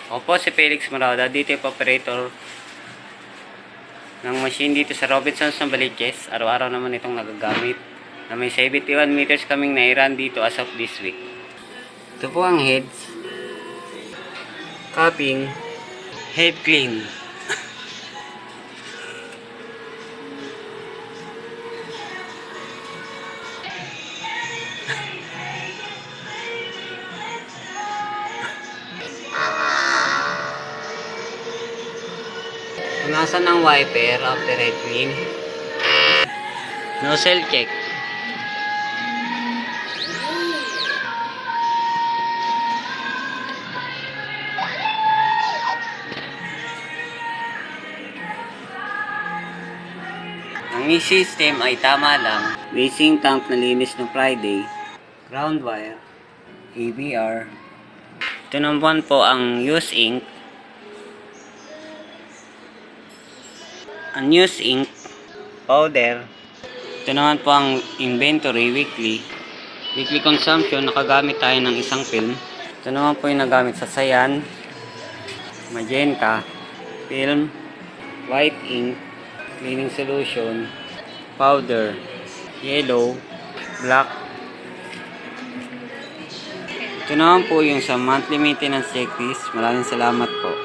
Ako po si Felix Marauda, dito yung operator ng machine dito sa Robinsons ng Baliches. Araw-araw naman itong nagagamit. Na may 71 meters kaming nairan dito as of this week. Ito po ang heads. Cupping. Head clean. Punasan ng wiper after head clean. Nozzle check. Ang system ay tama lang. Racing tank na linis ng Friday. Ground wire. ABR. Ito naman po ang use ink. Unused ink, powder. Ito naman po ang inventory weekly. Weekly consumption, nakagamit tayo ng isang film. Ito naman po yung nagamit sa Cyan, magenta, film, white ink, cleaning solution, powder, yellow, black. Ito naman po yung sa monthly maintenance checklist. Maraming salamat po.